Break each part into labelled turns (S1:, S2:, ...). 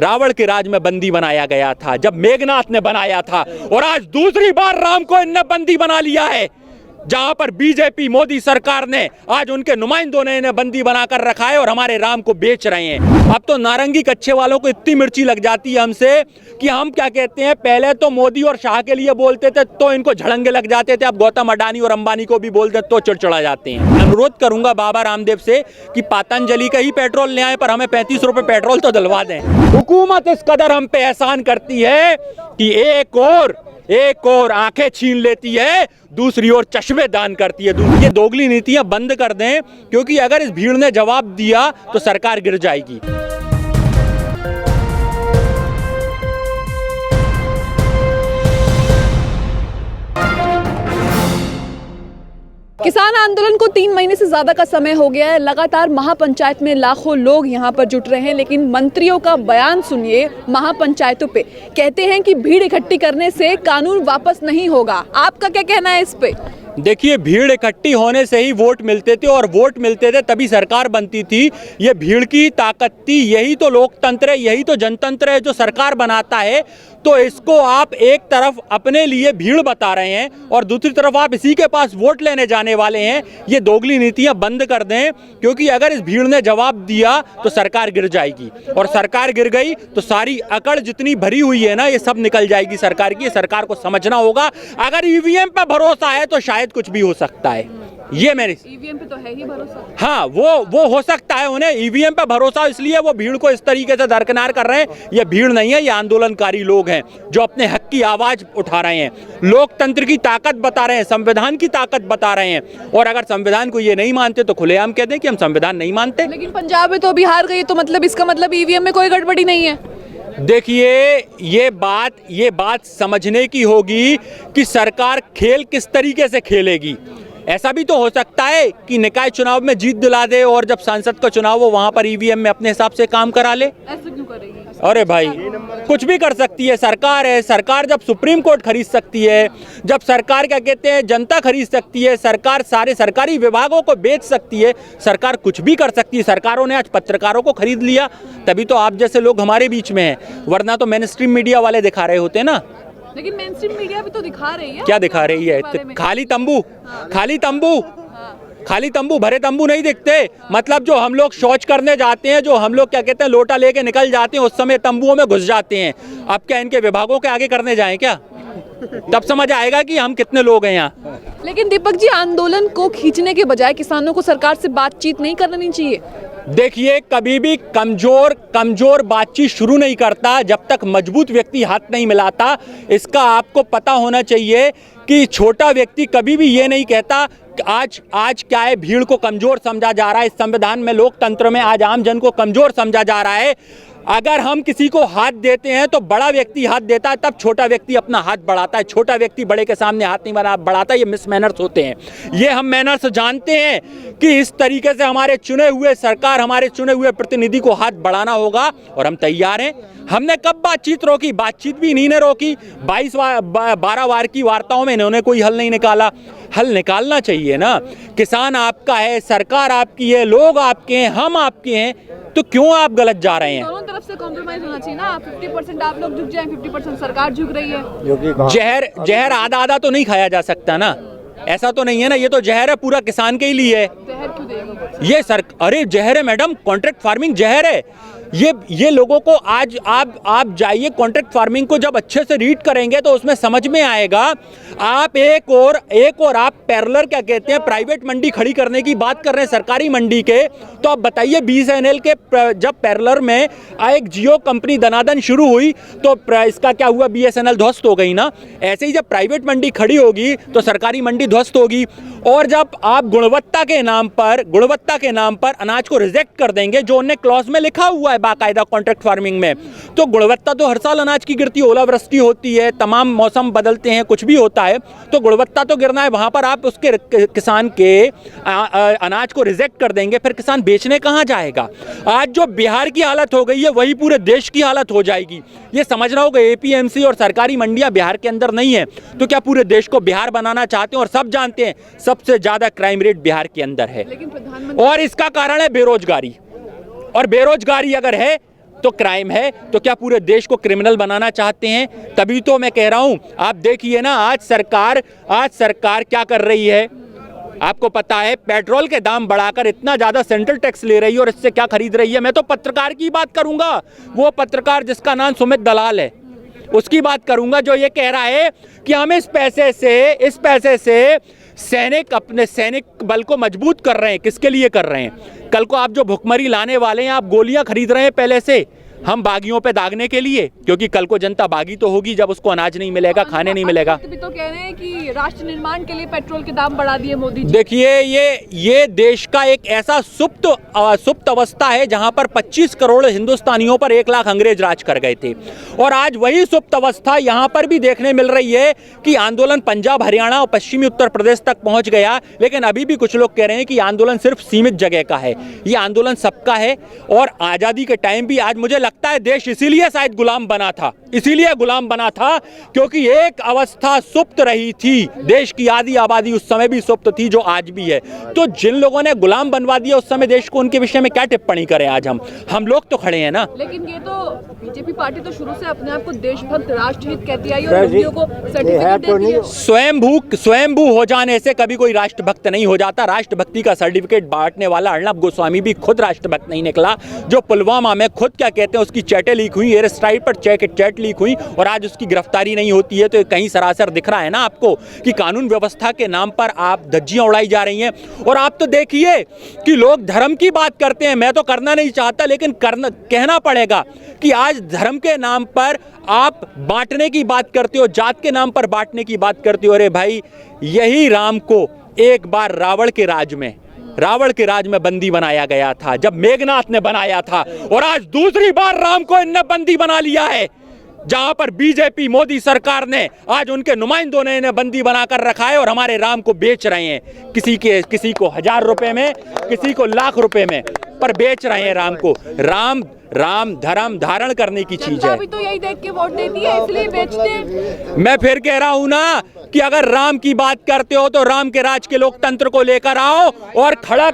S1: रावण के राज में बंदी बनाया गया था, जब मेघनाथ ने बनाया था, और आज दूसरी बार राम को इनने बंदी बना लिया है। जहां पर बीजेपी मोदी सरकार ने आज उनके नुमाइंदों ने इन्हें बंदी बनाकर रखा है और हमारे राम को बेच रहे हैं। अब तो नारंगी कच्चे वालों को इतनी मिर्ची लग जाती है हमसे कि हम क्या कहते हैं, पहले तो मोदी और शाह के लिए बोलते थे तो इनको झड़ंगे लग जाते थे, अब गौतम अडानी और अंबानी को भी बोलते तो चिड़चिड़ा जाते हैं। अनुरोध करूंगा बाबा रामदेव से कि पतंजलि का ही पेट्रोल ले आए, पर हमें 35 रुपए पेट्रोल तो दिलवा दें। हुकूमत इस कदर हम पे एहसान करती है कि एक और आंखें छीन लेती है, दूसरी ओर चश्मे दान करती है। ये दोगली नीतियां बंद कर दें, क्योंकि अगर इस भीड़ ने जवाब दिया तो सरकार गिर जाएगी।
S2: किसान आंदोलन को 3 महीने से ज्यादा का समय हो गया है। लगातार महापंचायत में लाखों लोग यहां पर जुट रहे हैं, लेकिन मंत्रियों का बयान सुनिए महापंचायतों पे। कहते हैं कि भीड़ इकट्ठी करने से कानून वापस नहीं होगा। आपका क्या कहना है इस पे?
S1: देखिए, भीड़ इकट्ठी होने से ही वोट मिलते थे, और वोट मिलते थे तभी सरकार बनती थी। ये भीड़ की ताकत थी, यही तो लोकतंत्र है, यही तो जनतंत्र है जो सरकार बनाता है। तो इसको आप एक तरफ अपने लिए भीड़ बता रहे हैं और दूसरी तरफ आप इसी के पास वोट लेने जाने वाले हैं। ये दोगली नीतियां बंद कर दें, क्योंकि अगर इस भीड़ ने जवाब दिया तो सरकार गिर जाएगी, और सरकार गिर गई तो सारी अकड़ जितनी भरी हुई है ना, ये सब निकल जाएगी सरकार की। सरकार को समझना होगा, अगर ईवीएम पे भरोसा है तो शायद कुछ भी हो सकता है। ये मेरी
S2: ईवीएम पे तो है ही भरोसा।
S1: हाँ, वो हो सकता है उन्हें ईवीएम पे भरोसा, इसलिए वो भीड़ को इस तरीके से दरकिनार कर रहे हैं। ये भीड़ नहीं है, ये आंदोलनकारी लोग हैं जो अपने हक की आवाज उठा रहे हैं, लोकतंत्र की ताकत बता रहे हैं, संविधान की ताकत बता रहे हैं। और अगर संविधान को ये नहीं मानते तो खुलेआम कह दें कि हम संविधान नहीं मानते।
S2: लेकिन पंजाब में तो अभी हार गई, तो मतलब इसका मतलब ईवीएम में कोई गड़बड़ी नहीं है।
S1: देखिए, ये बात समझने की होगी कि सरकार खेल किस तरीके से खेलेगी। ऐसा भी तो हो सकता है कि निकाय चुनाव में जीत दिला दे और जब सांसद का चुनाव हो वहां पर ईवीएम में अपने हिसाब से काम करा ले।
S2: ऐसा क्यों करेगी?
S1: अरे भाई, कुछ भी कर सकती है, सरकार है। सरकार जब सुप्रीम कोर्ट खरीद सकती है, जब सरकार क्या कहते हैं जनता खरीद सकती है, सरकार सारे सरकारी विभागों को बेच सकती है, सरकार कुछ भी कर सकती है। सरकारों ने आज पत्रकारों को खरीद लिया, तभी तो आप जैसे लोग हमारे बीच में हैं, वरना तो मेन स्ट्रीम मीडिया वाले दिखा रहे होते ना।
S2: लेकिन मेन स्ट्रीम मीडिया भी तो दिखा रही है।
S1: क्या दिखा रही है? खाली तंबू भरे तंबू नहीं दिखते। मतलब जो हम लोग शौच करने जाते हैं, जो हम लोग क्या कहते हैं लोटा लेके निकल जाते हैं, उस समय तंबुओं में घुस जाते हैं। अब क्या इनके विभागों के आगे करने जाएं क्या? तब समझ आएगा कि हम कितने लोग हैं यहाँ।
S2: लेकिन दीपक जी, आंदोलन को खींचने के बजाय किसानों को सरकार से बातचीत नहीं करनी चाहिए।
S1: देखिए, कभी भी कमजोर बातचीत शुरू नहीं करता जब तक मजबूत व्यक्ति हाथ नहीं मिलाता। इसका आपको पता होना चाहिए कि छोटा व्यक्ति कभी भी ये नहीं कहता। आज क्या है, भीड़ को कमजोर समझा जा रहा है। इस संविधान में, लोकतंत्र में आज आम जन को कमजोर समझा जा रहा है। अगर हम किसी को हाथ देते हैं तो बड़ा व्यक्ति हाथ देता है, तब छोटा व्यक्ति अपना हाथ बढ़ाता है। छोटा व्यक्ति बड़े के सामने हाथ नहीं बढ़ाता। ये मिस मैनर्स होते हैं। ये हम मैनर्स जानते हैं कि इस तरीके से हमारे चुने हुए सरकार, हमारे चुने हुए प्रतिनिधि को हाथ बढ़ाना होगा, और हम तैयार हैं। हमने कब बातचीत रोकी? बातचीत भी इन्हीं ने रोकी। 12 वार की वार्ताओं में इन्होंने कोई हल नहीं निकाला। हल निकालना चाहिए ना। किसान आपका है, सरकार आपकी है, लोग आपके हैं, हम आपके हैं, तो क्यों आप गलत जा रहे हैं?
S2: दोनों तरफ से कॉम्प्रोमाइज होना चाहिए ना। 50% आप लोग झुक जाएं, 50% सरकार झुक रही है।
S1: जहर आधा तो नहीं खाया जा सकता ना। ऐसा तो नहीं है ना, ये तो जहर है, पूरा किसान के ही लिए है।
S2: जहर क्यों देगी?
S1: ये अरे जहर है मैडम, कॉन्ट्रैक्ट फार्मिंग जहर है। ये लोगों को आज आप जाइए, कॉन्ट्रैक्ट फार्मिंग को जब अच्छे से रीड करेंगे तो उसमें समझ में आएगा। आप एक और आप पैरेलल क्या कहते हैं, प्राइवेट मंडी खड़ी करने की बात कर रहे हैं सरकारी मंडी के। तो आप बताइए, BSNL के जब पैरेलल में एक जियो कंपनी दनादन शुरू हुई तो इसका क्या हुआ? BSNL ध्वस्त हो गई ना। ऐसे ही जब प्राइवेट मंडी खड़ी होगी तो सरकारी मंडी ध्वस्त होगी। और जब आप गुणवत्ता के नाम पर अनाज को रिजेक्ट कर देंगे, जो उन्हें क्लॉज में लिखा हुआ है बाकायदा कॉन्ट्रैक्ट फार्मिंग में, तो गुणवत्ता तो हर साल अनाज की गिरती, ओलावृष्टि होती है, तमाम मौसम बदलते हैं, कुछ भी होता है, तो गुणवत्ता तो गिरना है। वहां पर आप उसके किसान के अनाज को रिजेक्ट कर देंगे, फिर किसान बेचने कहां जाएगा? आज जो बिहार की हालत हो गई है वही पूरे देश की हालत हो जाएगी। ये समझना होगा। APMC और सरकारी मंडियां बिहार के अंदर नहीं है, तो क्या पूरे देश को बिहार बनाना चाहते हैं? और सब जानते हैं सबसे ज्यादा क्राइम रेट बिहार के अंदर है, और इसका कारण है बेरोजगारी। और बेरोजगारी अगर है तो क्राइम है, तो क्या पूरे देश को क्रिमिनल बनाना चाहते हैं? तभी तो मैं कह रहा हूं, आप देखिए ना, आज सरकार क्या कर रही है। आपको पता है पेट्रोल के दाम बढ़ाकर इतना ज्यादा सेंट्रल टैक्स ले रही है और इससे क्या खरीद रही है। मैं तो पत्रकार की बात करूंगा, वो पत्रकार जिसका नाम सुमित दलाल है, उसकी बात करूंगा, जो ये कह रहा है कि हम इस पैसे से अपने सैनिक बल को मजबूत कर रहे हैं। किसके लिए कर रहे हैं? कल को आप जो भुखमरी लाने वाले हैं, आप गोलियां खरीद रहे हैं पहले से हम बागियों पे दागने के लिए, क्योंकि कल को जनता बागी तो होगी जब उसको अनाज नहीं मिलेगा, खाने नहीं मिलेगा।
S2: भी तो कह रहे हैं कि राष्ट्र निर्माण के लिए पेट्रोल के दाम बढ़ा दिए मोदी जी।
S1: देखिए, ये देश का एक ऐसा सुप्त अवस्था है जहां पर 25 करोड़ हिंदुस्तानियों पर 1 लाख अंग्रेज राज कर गए थे, और आज वही सुप्त अवस्था यहां पर भी देखने मिल रही है कि आंदोलन पंजाब, हरियाणा और पश्चिमी उत्तर प्रदेश तक पहुंच गया। लेकिन अभी भी कुछ लोग कह रहे हैं कि आंदोलन सिर्फ सीमित जगह का है। ये आंदोलन सबका है, और आजादी के टाइम भी आज मुझे लगता है देश इसीलिए शायद गुलाम बना था, क्योंकि एक अवस्था सुप्त रही थी। देश की आधी आबादी उस समय भी सुप्त थी, जो आज भी है। तो जिन लोगों ने गुलाम बनवा दिया उस समय देश को, उनके विषय में क्या टिप्पणी करें? आज हम लोग तो खड़े हैं ना।
S2: लेकिन ये तो बीजेपी पार्टी तो शुरू से अपने आप को देशभक्त, राष्ट्रहित कहती आई और मोदियों को सर्टिफिकेट देती है।
S1: स्वयंभू हो जाने से कभी कोई राष्ट्रभक्त नहीं हो जाता। राष्ट्रभक्ति का सर्टिफिकेट बांटने वाला अर्णब गोस्वामी भी खुद राष्ट्रभक्त नहीं निकला। जो पुलवामा में खुद क्या कहते हैं, उसकी चैटें लीक हुई, एयर स्ट्राइक पर चैट लीक हुई, और आज उसकी गिरफ्तारी नहीं होती है। तो कहीं सरासर दिख रहा है ना आपको कि कानून व्यवस्था के नाम पर आप धज्जियां उड़ाई जा रही हैं। और आप तो देखिए कि लोग धर्म की बात करते हैं, मैं तो करना नहीं चाहता, लेकिन कहना पड़ेगा कि आज धर्म के नाम पर आप बांटने की बात करते हो, जात के नाम पर बांटने की बात करते हो। अरे भाई, यही राम को एक बार रावण के राज में बंदी बनाया गया था, जब मेघनाथ ने बनाया था, और आज दूसरी बार राम को इनने बंदी बना लिया है, जहां पर बीजेपी मोदी सरकार ने आज उनके नुमाइंदों ने इन्हें बंदी बनाकर रखा है और हमारे राम को बेच रहे हैं। किसी को 1000 रुपए में, किसी को लाख रुपए में, पर बेच रहे हैं राम को। राम धर्म धारण करने की चीज है।
S2: अभी तो यही देख के वोट देती है, इसलिए बेचते हैं।
S1: मैं फिर कह रहा हूं ना कि अगर राम की बात करते हो तो राम के राज के लोकतंत्र को लेकर आओ और खड़ा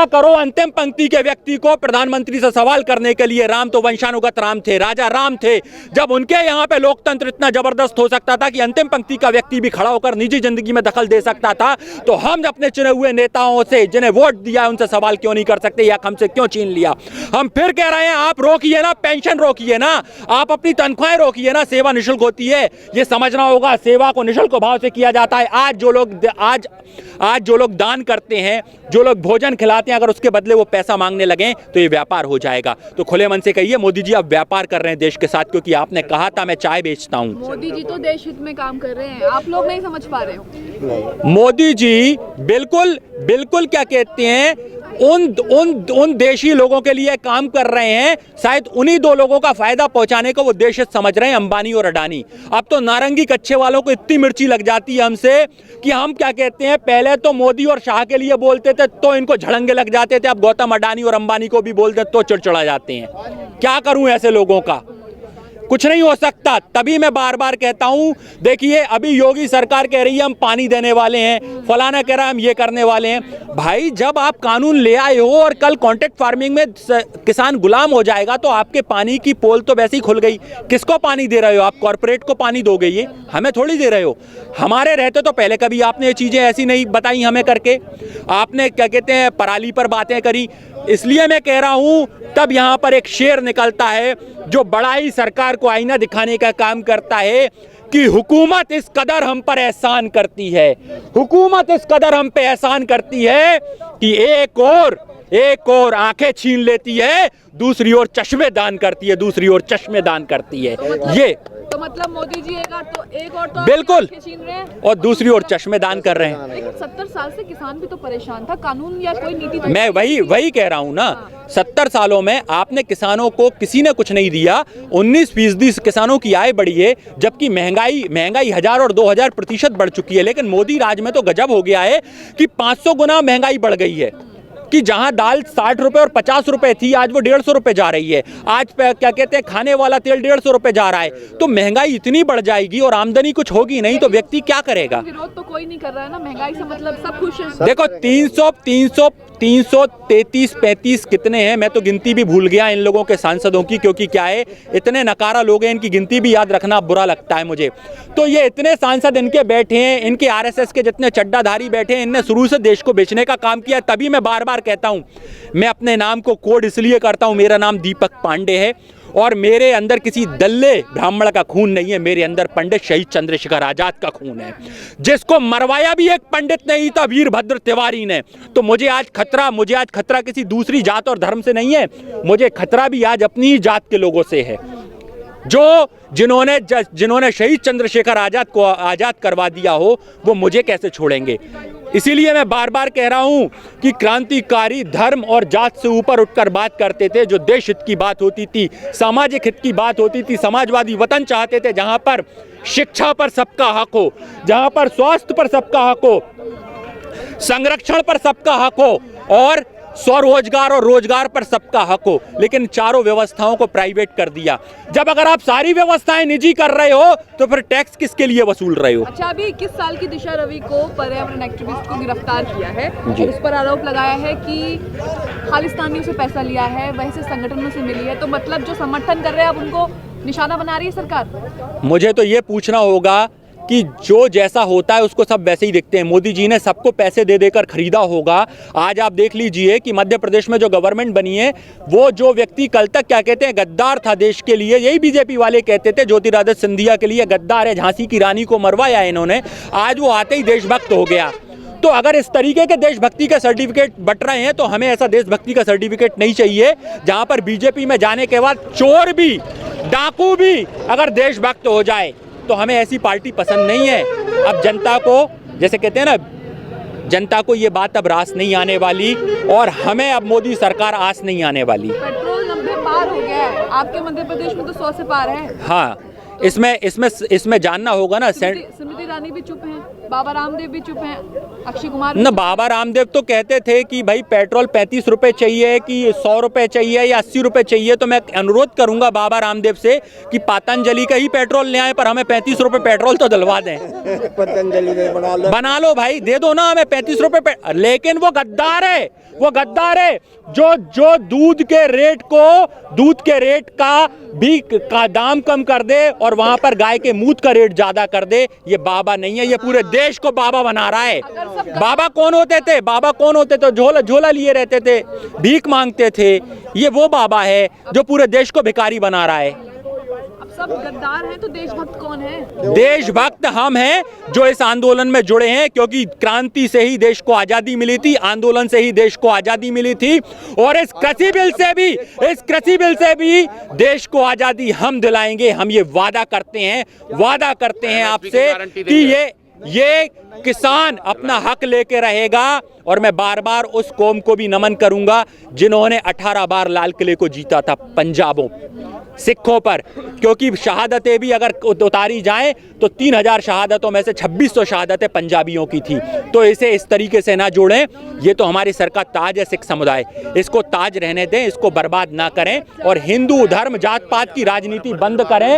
S1: करो अंतिम पंक्ति के व्यक्ति को प्रधानमंत्री से सवाल करने के लिए। राम तो वंशानुगत राम थे, राजा राम थे। जब उनके यहाँ पे लोकतंत्र इतना जबरदस्त हो सकता था कि अंतिम पंक्ति का व्यक्ति भी खड़ा होकर निजी जिंदगी में दखल दे सकता था, तो हम अपने चुने हुए नेताओं से, जिन्हें वोट दिया, उनसे सवाल क्यों नहीं कर सकते, या हमसे क्यों छीन लिया? हम फिर कह रहे हैं, आप रोकिए ना, पेंशन रोकिए ना, आप अपनी तनख्वाहें रोकिए ना। सेवा निःशुल्क होती है, ये समझना होगा। सेवा को निःशुल्क भाव से किया जाता है। आज जो लोग दान करते हैं, जो लोग भोजन खिलाते हैं, अगर उसके बदले वो पैसा मांगने लगे तो ये व्यापार हो जाएगा। तो खुले मन से कहिए, मोदी जी आप व्यापार कर रहे हैं देश के साथ, क्योंकि आपने कहा था मैं चाय बेचता हूं।
S2: मोदी जी तो देश हित में काम कर रहे हैं, आप लोग नहीं समझ पा रहे हो।
S1: मोदी जी बिल्कुल क्या कहते हैं, उन देशी लोगों के लिए काम कर रहे हैं। शायद उन्हीं 2 लोगों का फायदा पहुंचाने को वो देश हित समझ रहे हैं, अंबानी और अडानी। अब तो नारंगी कच्चे वालों को इतनी मिर्ची लग जाती है हमसे कि हम क्या कहते हैं, पहले तो मोदी और शाह के लिए बोलते थे तो इनको झड़ंगे लग जाते थे, अब गौतम अडानी और अंबानी को भी बोलते तो चिड़चिड़ा जाते हैं। क्या करूं ऐसे लोगों का? कुछ नहीं हो सकता। तभी मैं बार बार कहता हूं, देखिए अभी योगी सरकार कह रही है हम पानी देने वाले हैं, फलाना कह रहा है हम ये करने वाले हैं। भाई, जब आप कानून ले आए हो और कल कॉन्ट्रैक्ट फार्मिंग में किसान गुलाम हो जाएगा तो आपके पानी की पोल तो वैसे ही खुल गई। किसको पानी दे रहे हो आप? कॉर्पोरेट को पानी दोगे, ये हमें थोड़ी दे रहे हो। हमारे रहते तो पहले कभी आपने ये चीजें ऐसी नहीं बताई हमें करके। आपने क्या कहते हैं, पराली पर बातें करी। इसलिए मैं कह रहा हूं, तब यहां पर एक शेर निकलता है जो बड़ाई सरकार को आईना दिखाने का काम करता है कि हुकूमत इस कदर हम पर एहसान करती है, हुकूमत इस कदर हम पे एहसान करती है कि एक और आंखें छीन लेती है, दूसरी ओर चश्मे दान करती है, दूसरी ओर चश्मे दान करती है।
S2: तो मतलब मोदी जी एक और तो
S1: बिल्कुल
S2: छीन रहे हैं
S1: और दूसरी ओर चश्मे दान कर रहे हैं।
S2: लेकिन 70 साल से किसान भी तो परेशान था, कानून या कोई नीति।
S1: मैं वही कह रहा हूं ना, 70 सालों में आपने किसानों को किसी ने कुछ नहीं दिया। 19% किसानों की आय बढ़ी है, जबकि महंगाई 1000 और 2000% बढ़ चुकी है। लेकिन मोदी राज में तो गजब हो गया है कि 500 गुना महंगाई बढ़ गई है, कि जहां दाल 60 रुपए और 50 रुपए थी, आज वो 150 रुपए जा रही है। आज क्या कहते हैं, खाने वाला तेल 150 रुपए जा रहा है। तो महंगाई इतनी बढ़ जाएगी और आमदनी कुछ होगी नहीं तो व्यक्ति क्या करेगा?
S2: विरोध तो कोई नहीं कर रहा है ना, महंगाई से मतलब सब खुश है।
S1: देखो, 333-35 कितने हैं, मैं तो गिनती भी भूल गया इन लोगों के सांसदों की, क्योंकि क्या है इतने नकारा लोग हैं, इनकी गिनती भी याद रखना बुरा लगता है मुझे। तो ये इतने सांसद इनके बैठे हैं, इनके आरएसएस के जितने चड्डाधारी बैठे हैं, इनने शुरू से देश को बेचने का काम किया। तभी मैं बार बार कहता हूँ, मैं अपने नाम को कोड इसलिए करता हूँ, मेरा नाम दीपक पांडे है और मेरे अंदर किसी दल्ले ब्राह्मण का खून नहीं है, मेरे अंदर पंडित शहीद चंद्रशेखर आजाद का खून है, जिसको मरवाया भी एक पंडित नहीं था, वीरभद्र तिवारी ने। तो मुझे आज खतरा किसी दूसरी जात और धर्म से नहीं है, मुझे खतरा भी आज अपनी ही जात के लोगों से है, जिन्होंने शहीद चंद्रशेखर आजाद को आजाद करवा दिया हो, वो मुझे कैसे छोड़ेंगे। इसीलिए मैं बार बार कह रहा हूं कि क्रांतिकारी धर्म और जात से ऊपर उठकर बात करते थे, जो देश हित की बात होती थी, सामाजिक हित की बात होती थी, समाजवादी वतन चाहते थे जहां पर शिक्षा पर सबका हक हो, जहां पर स्वास्थ्य पर सबका हक हो, संरक्षण पर सबका हक हो और स्वरोजगार और रोजगार पर सबका हक हो। लेकिन चारों व्यवस्थाओं को प्राइवेट कर दिया। जब अगर आप सारी व्यवस्थाएं निजी कर रहे हो तो फिर टैक्स किसके लिए वसूल रहे हो।
S2: अच्छा, अभी 21 साल की दिशा रवि को पर्यावरण एक्टिविस्ट को गिरफ्तार किया है और उस पर आरोप लगाया है कि खालिस्तानियों से पैसा लिया है, वैसे संगठनों से मिली है, तो मतलब जो समर्थन कर रहे हैं अब उनको निशाना बना रही है सरकार। मुझे
S1: तो ये पूछना होगा कि जो जैसा होता है उसको सब वैसे ही दिखते हैं। मोदी जी ने सबको पैसे दे देकर खरीदा होगा। आज आप देख लीजिए कि मध्य प्रदेश में जो गवर्नमेंट बनी है, वो जो व्यक्ति कल तक क्या कहते हैं गद्दार था देश के लिए, यही बीजेपी वाले कहते थे ज्योतिरादित्य सिंधिया के लिए गद्दार है, झांसी की रानी को मरवाया इन्होंने, आज वो आते ही देशभक्त हो गया। तो अगर इस तरीके के देशभक्ति का सर्टिफिकेट बट रहे हैं तो हमें ऐसा देशभक्ति का सर्टिफिकेट नहीं चाहिए जहां पर बीजेपी में जाने के बाद चोर भी, डाकू भी अगर देशभक्त हो जाए, तो हमें ऐसी पार्टी पसंद नहीं है। अब जनता को, जैसे कहते हैं ना, जनता को ये बात अब रास नहीं आने वाली और हमें अब मोदी सरकार आस नहीं आने वाली।
S2: पेट्रोल 90 पार हो गया है, आपके मध्य प्रदेश में तो 100 से पार है।
S1: हाँ, इसमें जानना होगा ना।
S2: स्मृति ईरानी भी चुप हैं, बाबा रामदेव भी चुप हैं, अक्षय कुमार
S1: ना। बाबा रामदेव तो कहते थे कि भाई पेट्रोल 35 रुपए चाहिए कि 100 रुपए चाहिए या 80 रुपए चाहिए। तो मैं अनुरोध करूंगा बाबा रामदेव से कि पतंजलि का ही पेट्रोल ले आए, पर हमें 35 रुपए पेट्रोल तो दिलवा दें।
S3: पतंजलि
S1: बना लो भाई, दे दो ना हमें 35 रुपए। लेकिन वो गद्दार है, जो दूध के रेट का दाम कम कर दे और वहां पर गाय के मूत का रेट ज्यादा कर दे। ये बाबा नहीं है, ये पूरे देश को बाबा बना रहा है। बाबा कौन होते थे? झोला लिए रहते थे, भीख मांगते थे। ये वो बाबा है जो पूरे देश को भिखारी बना रहा है।
S2: सब गद्दार हैं तो देशभक्त कौन है?
S1: देशभक्त हम हैं जो इस आंदोलन में जुड़े हैं, क्योंकि क्रांति से ही देश को आजादी मिली थी, आंदोलन से ही देश को आजादी मिली थी। और इस कृषि बिल से भी देश को आजादी हम दिलाएंगे। हम ये वादा करते हैं आपसे कि ये किसान अपना हक लेके रहेगा। और मैं बार बार उस कौम को भी नमन करूंगा जिन्होंने 18 बार लाल किले को जीता था पंजाबों सिखों पर, क्योंकि शहादतें भी अगर उतारी जाएं तो 3000 शहादतों में से 2600 शहादतें पंजाबियों की थी। तो इसे इस तरीके से ना जोड़ें। ये तो हमारी सर का ताज है सिख समुदाय, इसको ताज रहने दें, इसको बर्बाद ना करें। और हिंदू धर्म जात पात की राजनीति बंद करें,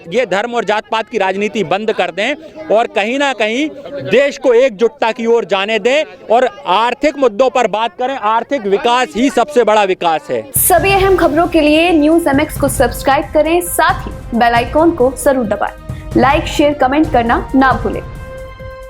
S1: ये धर्म और जात पात की राजनीति बंद कर दें और कहीं ना कहीं देश को एकजुटता की ओर जाने दें और आर्थिक मुद्दों पर बात करें। आर्थिक विकास ही सबसे बड़ा विकास है।
S4: सभी अहम खबरों के लिए न्यूज़ MX को सब्सक्राइब करें, साथ ही बेल आइकॉन को जरूर दबाएं। लाइक, शेयर, कमेंट करना ना भूलें।